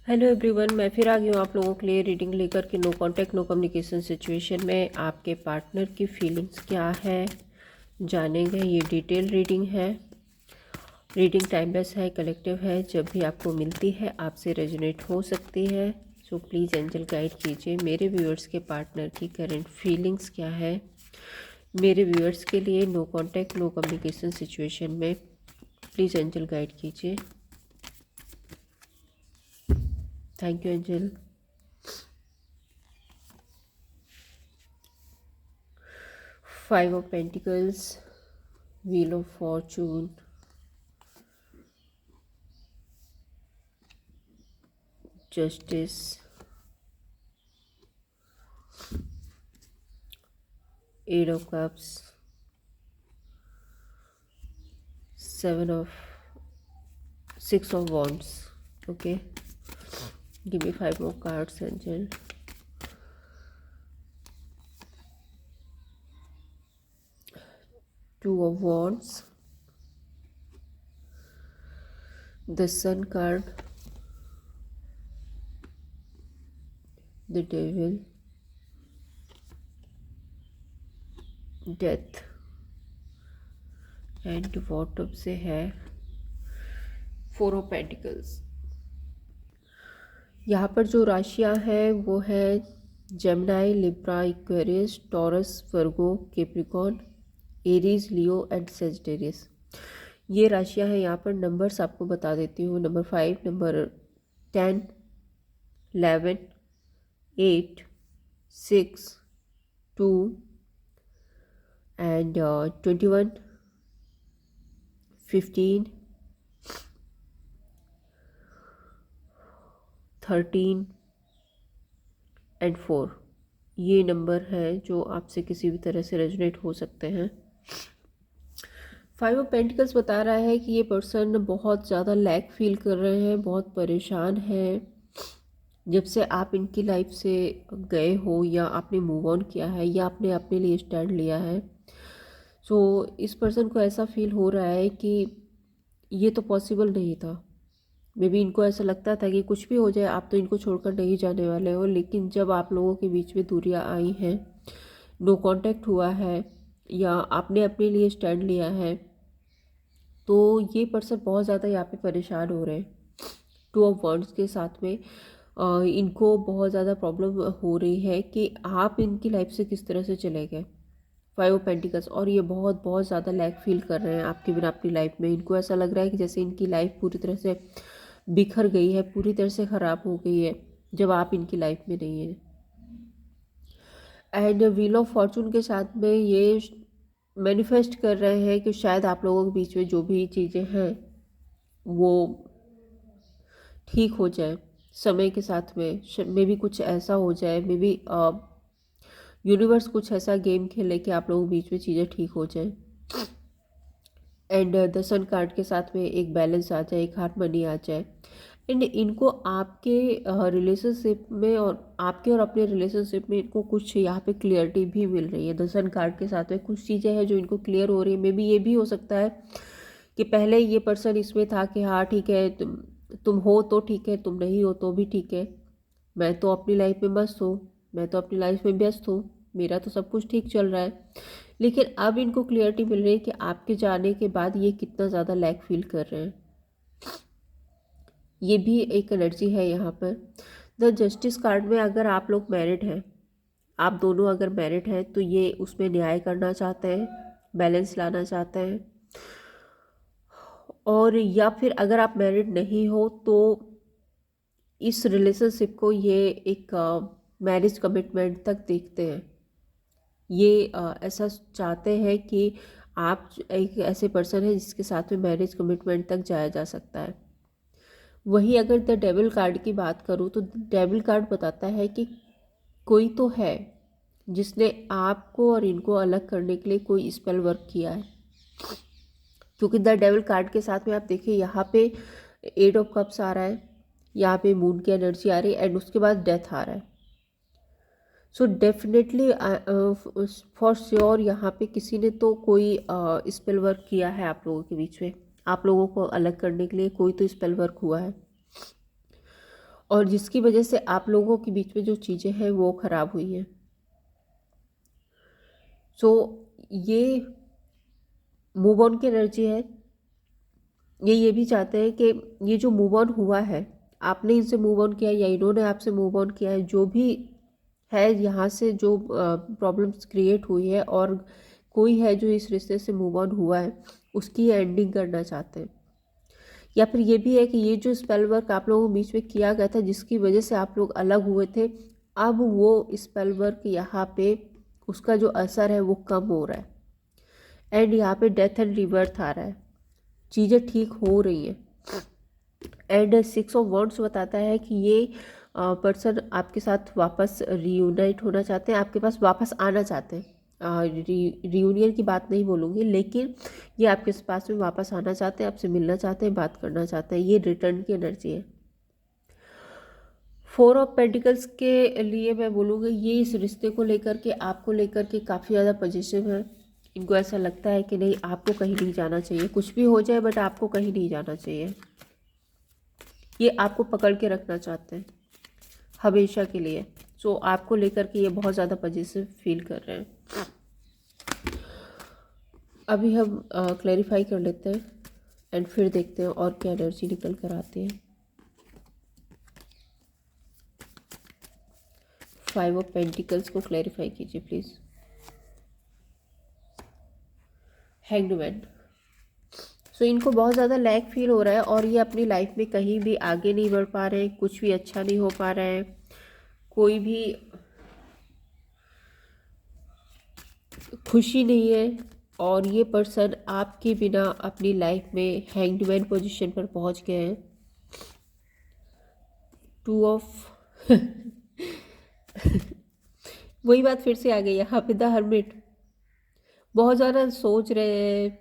Hello everyone, मैं फिर आ गई हूँ आप लोगों के लिए रीडिंग लेकर के। No contact no communication situation में आपके पार्टनर की फीलिंग्स क्या है जानेंगे। ये डिटेल रीडिंग है। रीडिंग टाइमलेस है, कलेक्टिव है, जब भी आपको मिलती है आपसे रेजोनेट हो सकती है। सो प्लीज़ एंजल गाइड कीजिए मेरे व्यूअर्स के पार्टनर की करंट फीलिंग्स क्या है मेरे व्यूअर्स के लिए no contact no communication situation में। प्लीज़ एंजल गाइड कीजिए। Thank you angel. Five of Pentacles, Wheel of Fortune, Justice, Eight of Cups, Six of Wands. Okay, give me five more cards, Angel. Two of Wands, the Sun card, the Devil, Death, and bottom से है four of pentacles. यहाँ पर जो राशियाँ हैं वो है Gemini, Libra, Aquarius, taurus, Virgo, Capricorn, Aries, Leo and Sagittarius. ये राशियाँ हैं। यहाँ पर नंबर्स आपको बता देती हूँ। Number 5, number 10, 11, 8, 6, 2 and 21, 15, 13 and 4। ये नंबर हैं जो आपसे किसी भी तरह से रेजोनेट हो सकते हैं। फाइव ऑफ पेंटिकल्स बता रहा है कि ये पर्सन बहुत ज़्यादा लैक फील कर रहे हैं, बहुत परेशान हैं जब से आप इनकी लाइफ से गए हो, या आपने मूव ऑन किया है, या आपने अपने लिए स्टैंड लिया है। सो इस पर्सन को ऐसा फील हो रहा है कि ये तो पॉसिबल नहीं था। मे बी इनको ऐसा लगता था कि कुछ भी हो जाए आप तो इनको छोड़कर नहीं जाने वाले हो, लेकिन जब आप लोगों के बीच में दूरियां आई हैं, नो कांटेक्ट हुआ है, या आपने अपने लिए स्टैंड लिया है, तो ये पर्सन बहुत ज़्यादा यहाँ पे परेशान हो रहे हैं। टू ऑफ वॉन्ड्स के साथ में इनको बहुत ज़्यादा प्रॉब्लम हो रही है कि आप इनकी लाइफ से किस तरह से चले गए। फाइव ऑफ पेंटिकल्स, और ये बहुत बहुत ज़्यादा लैक फील कर रहे हैं आपके बिना अपनी लाइफ में। इनको ऐसा लग रहा है कि जैसे इनकी लाइफ पूरी तरह से बिखर गई है, पूरी तरह से ख़राब हो गई है जब आप इनकी लाइफ में नहीं है। एंड व्हील ऑफ फॉर्चून के साथ में ये मैनिफेस्ट कर रहे हैं कि शायद आप लोगों के बीच में जो भी चीज़ें हैं वो ठीक हो जाए समय के साथ में। मे बी कुछ ऐसा हो जाए, मे बी यूनिवर्स कुछ ऐसा गेम खेले कि आप लोगों के बीच में चीज़ें ठीक हो जाए। एंड द सन कार्ड के साथ में एक बैलेंस आ जाए, एक हार्मनी आ जाए। एंड इनको आपके रिलेशनशिप में, और आपके और अपने रिलेशनशिप में इनको कुछ यहाँ पे क्लियरिटी भी मिल रही है। द सन कार्ड के साथ में कुछ चीज़ें हैं जो इनको क्लियर हो रही है। मे बी ये भी हो सकता है कि पहले ये पर्सन इसमें था कि हाँ ठीक है, तुम हो तो ठीक है, तुम नहीं हो तो भी ठीक है, मैं तो अपनी लाइफ में मस्त हूँ, मैं तो अपनी लाइफ में व्यस्त हूँ, मेरा तो सब कुछ ठीक चल रहा है। लेकिन अब इनको क्लियरिटी मिल रही है कि आपके जाने के बाद ये कितना ज़्यादा लैक फील कर रहे हैं। ये भी एक एनर्जी है यहाँ पर। द जस्टिस कार्ड में अगर आप लोग मैरिड हैं, आप दोनों अगर मैरिड हैं, तो ये उसमें न्याय करना चाहते हैं, बैलेंस लाना चाहते हैं। और या फिर अगर आप मैरिड नहीं हो तो इस रिलेशनशिप को ये एक मैरिज कमिटमेंट तक देखते हैं। ये ऐसा चाहते हैं कि आप एक ऐसे पर्सन है जिसके साथ में मैरिज कमिटमेंट तक जाया जा सकता है। वही अगर द डेविल कार्ड की बात करूँ तो डेविल कार्ड बताता है कि कोई तो है जिसने आपको और इनको अलग करने के लिए कोई स्पेल वर्क किया है। क्योंकि द डेविल कार्ड के साथ में आप देखिए यहाँ पे एट ऑफ कप्स आ रहा है, यहाँ पे मून की एनर्जी आ रही है, एंड उसके बाद डेथ आ रहा है। सो डेफिनेटली फॉर श्योर यहाँ पे किसी ने तो कोई स्पेल वर्क किया है आप लोगों के बीच में। आप लोगों को अलग करने के लिए कोई तो स्पेल वर्क हुआ है। और जिसकी वजह से आप लोगों के बीच में जो चीज़ें हैं वो ख़राब हुई हैं। सो ये मूव ऑन की एनर्जी है। ये भी चाहते हैं कि ये जो मूव ऑन हुआ है, आपने इनसे मूव ऑन किया या इन्होंने आपसे मूव ऑन किया है, जो भी है यहाँ से जो प्रॉब्लम्स क्रिएट हुई है और कोई है जो इस रिश्ते से मूव ऑन हुआ है, उसकी एंडिंग करना चाहते हैं। या फिर ये भी है कि ये जो स्पेल वर्क आप लोगों के बीच में किया गया था, जिसकी वजह से आप लोग अलग हुए थे, अब वो स्पेल वर्क यहाँ पे उसका जो असर है वो कम हो रहा है। एंड यहाँ पे डेथ एंड रिबर्थ आ रहा है, चीज़ें ठीक हो रही हैं। एंड 6 ऑफ वॉन्ड्स बताता है कि ये पर्सन आपके साथ वापस रीयूनाइट होना चाहते हैं, आपके पास वापस आना चाहते हैं। रीयूनियन की बात नहीं बोलूँगी, लेकिन ये आपके पास में वापस आना चाहते हैं, आपसे मिलना चाहते हैं, बात करना चाहते हैं। ये रिटर्न की एनर्जी है। 4 ऑफ पेंटिकल्स के लिए मैं बोलूँगी ये इस रिश्ते को लेकर के, आपको लेकर के काफ़ी ज़्यादा पॉजिटिव है। इनको ऐसा लगता है कि नहीं, आपको कहीं नहीं जाना चाहिए, कुछ भी हो जाए बट आपको कहीं नहीं जाना चाहिए। ये आपको पकड़ के रखना चाहते हैं हमेशा के लिए। सो आपको लेकर के ये बहुत ज़्यादा पॉजिटिव फील कर रहे हैं। अभी हम क्लैरिफाई कर लेते हैं एंड फिर देखते हैं और क्या एनर्जी निकल कर आती है। 5 ऑफ पेंटिकल्स को क्लैरिफाई कीजिए प्लीज़। Hanged man. सो इनको बहुत ज़्यादा लैक फील हो रहा है और ये अपनी लाइफ में कहीं भी आगे नहीं बढ़ पा रहे हैं, कुछ भी अच्छा नहीं हो पा रहा है, कोई भी खुशी नहीं है। और ये पर्सन आपके बिना अपनी लाइफ में हैंग्ड मैन पोजीशन पर पहुंच गए हैं। 2 ऑफ वही बात फिर से आ गई यहाँ पे, द हर्मिट। बहुत ज़्यादा सोच रहे हैं,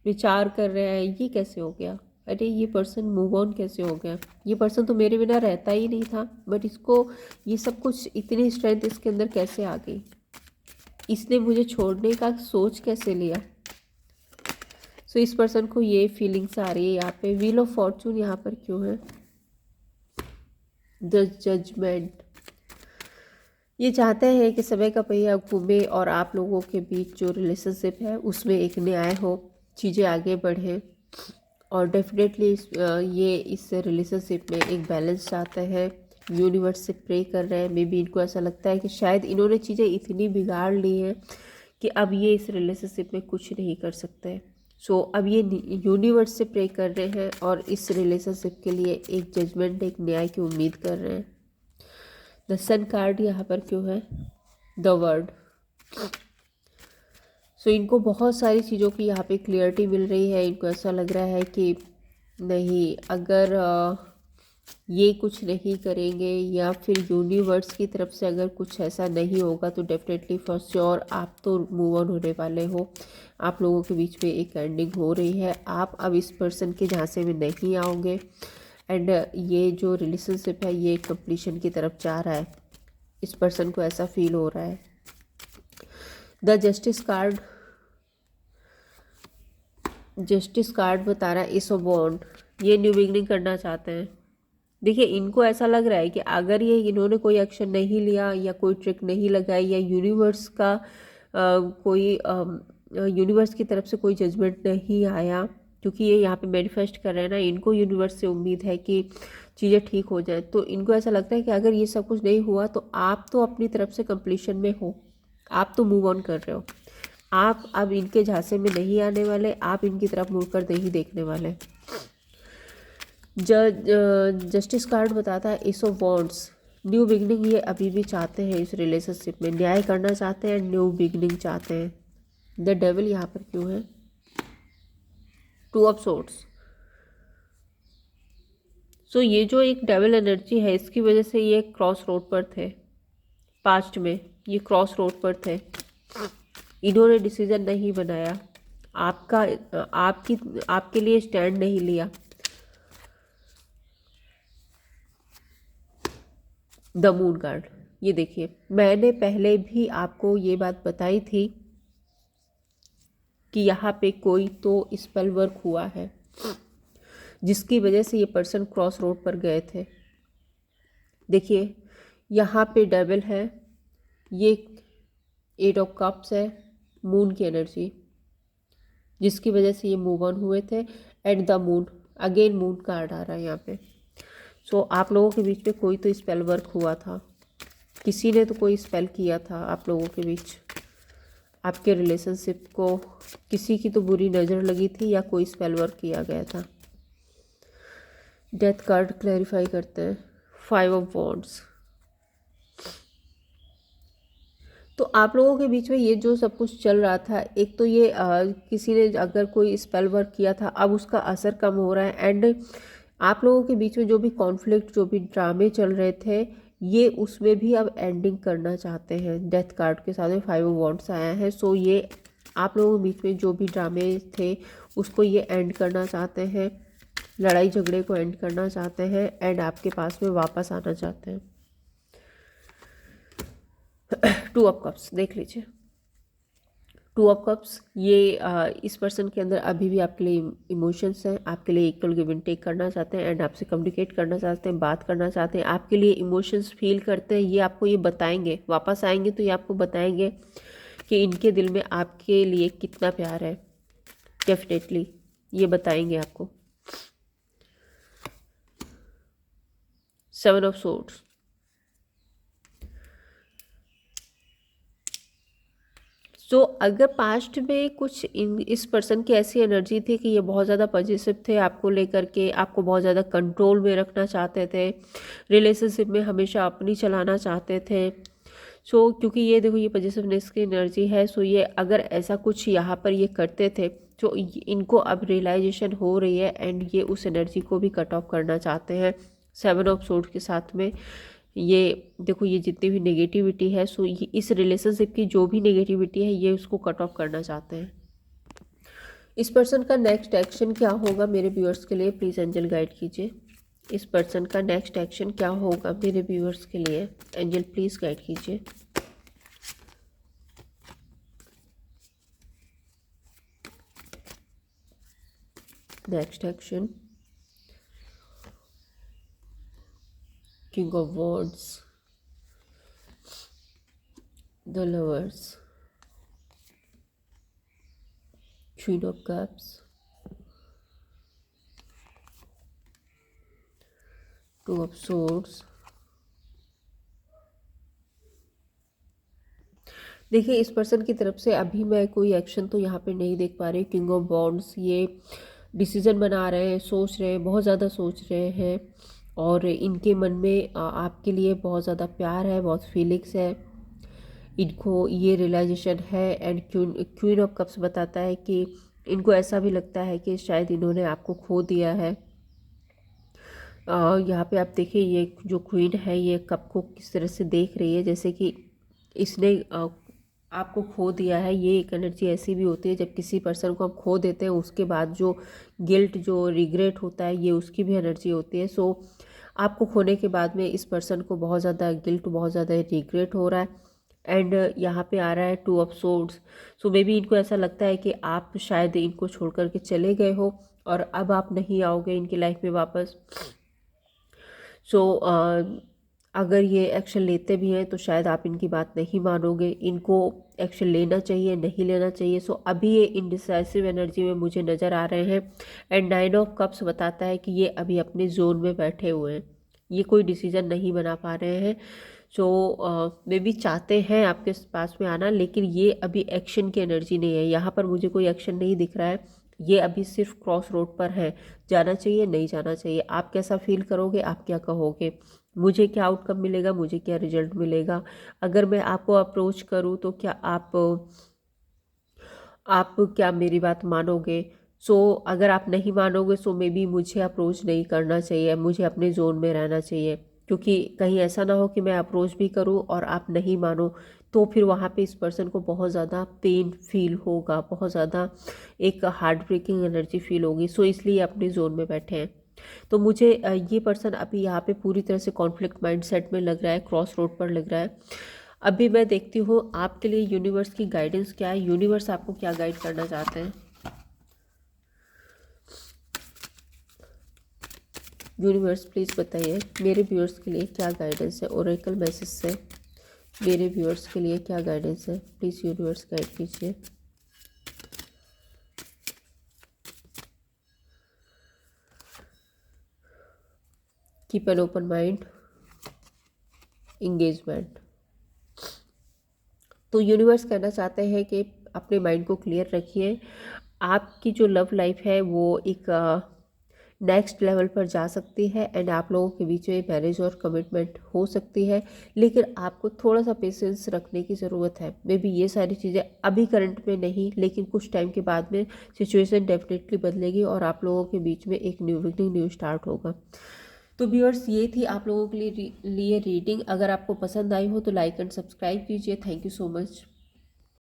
विचार कर रहे हैं, ये कैसे हो गया, अरे ये पर्सन मूव ऑन कैसे हो गया, ये पर्सन तो मेरे बिना रहता ही नहीं था, बट इसको ये सब कुछ, इतनी स्ट्रेंथ इसके अंदर कैसे आ गई, इसने मुझे छोड़ने का सोच कैसे लिया। सो इस पर्सन को ये फीलिंग्स आ रही है यहाँ पे। व्हील ऑफ फॉर्चून यहाँ पर क्यों है? The judgement. ये चाहते हैं कि समय का पहिया घूमे और आप लोगों के बीच जो रिलेशनशिप है उसमें एक न्याय हो, चीज़ें आगे बढ़ें। और डेफिनेटली ये इस रिलेशनशिप में एक बैलेंस चाहते हैं, यूनिवर्स से प्रे कर रहे हैं। मे बी इनको ऐसा लगता है कि शायद इन्होंने चीज़ें इतनी बिगाड़ ली हैं कि अब ये इस रिलेशनशिप में कुछ नहीं कर सकते। सो अब ये यूनिवर्स से प्रे कर रहे हैं और इस रिलेशनशिप के लिए एक जजमेंट, एक न्याय की उम्मीद कर रहे हैं। द सन कार्ड यहाँ पर क्यों है? The word. सो इनको बहुत सारी चीज़ों की यहाँ पे क्लियरिटी मिल रही है। इनको ऐसा लग रहा है कि नहीं, अगर ये कुछ नहीं करेंगे या फिर यूनिवर्स की तरफ से अगर कुछ ऐसा नहीं होगा तो डेफिनेटली फॉर श्योर आप तो मूव ऑन होने वाले हो। आप लोगों के बीच में एक एंडिंग हो रही है, आप अब इस पर्सन के झांसे में नहीं आओगे। एंड ये जो रिलेशनशिप है ये कंप्लीशन की तरफ जा रहा है, इस पर्सन को ऐसा फील हो रहा है। The justice card. Justice card बता रहा है एस ऑफ वॉन्ड। ये न्यू बिगनिंग करना चाहते हैं। देखिए, इनको ऐसा लग रहा है कि अगर ये इन्होंने कोई एक्शन नहीं लिया या कोई ट्रिक नहीं लगाई या यूनिवर्स का कोई यूनिवर्स की तरफ से कोई जजमेंट नहीं आया, क्योंकि ये यहाँ पे मैनिफेस्ट कर रहे हैं ना, इनको यूनिवर्स से उम्मीद है कि चीज़ें ठीक हो जाए। तो इनको ऐसा लगता है कि अगर ये सब कुछ नहीं हुआ तो आप तो अपनी तरफ से कंप्लीशन में हो, आप तो मूव ऑन कर रहे हो, आप अब इनके झांसे में नहीं आने वाले, आप इनकी तरफ मुड़कर नहीं देखने वाले। जस्टिस कार्ड बताता है S of wands. New beginning ये अभी भी चाहते हैं, इस रिलेशनशिप में न्याय करना चाहते हैं, न्यू बिगनिंग चाहते हैं। द डेविल यहाँ पर क्यों है? 2 ऑफ सोर्ड्स। सो ये जो एक डेविल एनर्जी है, इसकी वजह से ये क्रॉस रोड पर थे। पास्ट में ये क्रॉस रोड पर थे, इन्होंने डिसीजन नहीं बनाया, आपके लिए स्टैंड नहीं लिया। The moon card. ये देखिए, मैंने पहले भी आपको ये बात बताई थी कि यहाँ पे कोई तो स्पेल वर्क हुआ है जिसकी वजह से ये पर्सन क्रॉस रोड पर गए थे। देखिए यहाँ पे डबल है, ये 8 ऑफ कप्स है, मून की एनर्जी, जिसकी वजह से ये मूव ऑन हुए थे। And the moon, again moon card आ रहा है यहाँ पे। सो आप लोगों के बीच में कोई तो स्पेल वर्क हुआ था, किसी ने तो कोई स्पेल किया था आप लोगों के बीच। आपके रिलेशनशिप को किसी की तो बुरी नज़र लगी थी या कोई स्पेल वर्क किया गया था। डेथ कार्ड क्लैरिफाई करते हैं। 5 ऑफ वॉन्ड्स। तो आप लोगों के बीच में ये जो सब कुछ चल रहा था, एक तो ये किसी ने अगर कोई स्पेल वर्क किया था, अब उसका असर कम हो रहा है। एंड आप लोगों के बीच में जो भी कॉन्फ्लिक्ट, जो भी ड्रामे चल रहे थे, ये उसमें भी अब एंडिंग करना चाहते हैं। डेथ कार्ड के साथ में 5 ऑफ वॉन्ड्स आया है। सो ये आप लोगों के बीच में जो भी ड्रामे थे उसको ये एंड करना चाहते हैं, लड़ाई झगड़े को एंड करना चाहते हैं एंड आपके पास में वापस आना चाहते हैं। 2 ऑफ कप्स देख लीजिए। 2 ऑफ कप्स, ये इस पर्सन के अंदर अभी भी आपके लिए इमोशंस हैं, आपके लिए इक्वल गिव एंड टेक करना चाहते हैं एंड आपसे कम्युनिकेट करना चाहते हैं, बात करना चाहते हैं, आपके लिए इमोशंस फील करते हैं। ये आपको ये बताएंगे, वापस आएंगे तो ये आपको बताएंगे कि इनके दिल में आपके लिए कितना प्यार है। डेफिनेटली ये बताएंगे आपको। 7 ऑफ सोर्ड्स। सो अगर पास्ट में कुछ इस पर्सन की ऐसी एनर्जी थी कि ये बहुत ज़्यादा पॉजिटिव थे आपको लेकर के, आपको बहुत ज़्यादा कंट्रोल में रखना चाहते थे, रिलेशनशिप में हमेशा अपनी चलाना चाहते थे। सो क्योंकि ये देखो ये पॉजिटिवनेस की एनर्जी है, सो ये अगर ऐसा कुछ यहाँ पर ये करते थे तो इनको अब रियलाइजेशन हो रही है एंड ये उस एनर्जी को भी कट ऑफ करना चाहते हैं। 7 ऑफ सोर्ड के साथ में ये देखो, ये जितनी भी नेगेटिविटी है, सो ये इस रिलेशनशिप की जो भी नेगेटिविटी है ये उसको कट ऑफ करना चाहते हैं। इस पर्सन का नेक्स्ट एक्शन क्या होगा मेरे व्यूअर्स के लिए, प्लीज़ एंजल गाइड कीजिए। इस पर्सन का नेक्स्ट एक्शन क्या होगा मेरे व्यूअर्स के लिए, एंजल प्लीज़ गाइड कीजिए। Next action, king of wands, the lovers, queen of cups, 2 of swords. देखिए इस पर्सन की तरफ से अभी मैं कोई एक्शन तो यहाँ पे नहीं देख पा रही। किंग ऑफ वॉन्ड्स, ये डिसीजन बना रहे हैं, सोच रहे हैं, बहुत ज़्यादा सोच रहे हैं और इनके मन में आपके लिए बहुत ज़्यादा प्यार है, बहुत फीलिंग्स है, इनको ये रियलाइजेशन है। एंड क्वीन ऑफ कप्स बताता है कि इनको ऐसा भी लगता है कि शायद इन्होंने आपको खो दिया है। यहाँ पे आप देखिए ये जो क्वीन है ये कप को किस तरह से देख रही है, जैसे कि इसने आपको खो दिया है। ये एक एनर्जी ऐसी भी होती है जब किसी पर्सन को हम खो देते हैं उसके बाद जो गिल्ट, जो रिग्रेट होता है, ये उसकी भी एनर्जी होती है। सो आपको खोने के बाद में इस पर्सन को बहुत ज़्यादा गिल्ट, बहुत ज़्यादा रिग्रेट हो रहा है। एंड यहाँ पे आ रहा है 2 of swords. So may be इनको ऐसा लगता है कि आप शायद इनको छोड़ कर के चले गए हो और अब आप नहीं आओगे इनकी लाइफ में वापस। सो अगर ये एक्शन लेते भी हैं तो शायद आप इनकी बात नहीं मानोगे, इनको एक्शन लेना चाहिए, नहीं लेना चाहिए। सो अभी ये इनडिसाइसिव एनर्जी में मुझे नज़र आ रहे हैं। एंड 9 ऑफ कप्स बताता है कि ये अभी अपने जोन में बैठे हुए हैं, ये कोई डिसीजन नहीं बना पा रहे हैं। सो मे बी चाहते हैं आपके पास में आना, लेकिन ये अभी एक्शन की एनर्जी नहीं है। यहाँ पर मुझे कोई एक्शन नहीं दिख रहा है, ये अभी सिर्फ क्रॉस रोड पर है। जाना चाहिए, नहीं जाना चाहिए, आप कैसा फील करोगे, आप क्या कहोगे, मुझे क्या आउटकम मिलेगा, मुझे क्या रिजल्ट मिलेगा, अगर मैं आपको अप्रोच करूं तो क्या आप क्या मेरी बात मानोगे। सो अगर आप नहीं मानोगे सो मे बी मुझे अप्रोच नहीं करना चाहिए, मुझे अपने जोन में रहना चाहिए, क्योंकि कहीं ऐसा ना हो कि मैं अप्रोच भी करूं और आप नहीं मानो, तो फिर वहाँ पे इस पर्सन को बहुत ज़्यादा पेन फील होगा, बहुत ज़्यादा एक हार्ट ब्रेकिंग एनर्जी फील होगी। सो इसलिए अपने जोन में बैठे हैं। तो मुझे ये पर्सन अभी यहाँ पे पूरी तरह से कॉन्फ्लिक्ट माइंडसेट में लग रहा है, क्रॉस रोड पर लग रहा है। अभी मैं देखती हूँ आपके लिए यूनिवर्स की गाइडेंस क्या है, यूनिवर्स आपको क्या गाइड करना चाहते हैं। यूनिवर्स प्लीज़ बताइए मेरे व्यूअर्स के लिए क्या गाइडेंस है, ओरेकल मैसेज से मेरे व्यूअर्स के लिए क्या गाइडेंस है, प्लीज़ यूनिवर्स गाइड कीजिए। Keep an open mind, engagement. तो यूनिवर्स कहना चाहते हैं कि अपने माइंड को क्लियर रखिए। आपकी जो लव लाइफ है वो एक नेक्स्ट लेवल पर जा सकती है एंड आप लोगों के बीच में मैरिज और कमिटमेंट हो सकती है, लेकिन आपको थोड़ा सा पेशेंस रखने की ज़रूरत है। मे बी ये सारी चीज़ें अभी करंट में नहीं, लेकिन कुछ टाइम के बाद में सिचुएशन डेफिनेटली बदलेगी और आप लोगों के बीच में एक न्यू बिगनिंग, न्यू स्टार्ट होगा। तो व्यूअर्स ये थी आप लोगों के लिए रीडिंग। अगर आपको पसंद आई हो तो लाइक एंड सब्सक्राइब कीजिए। Thank you so much.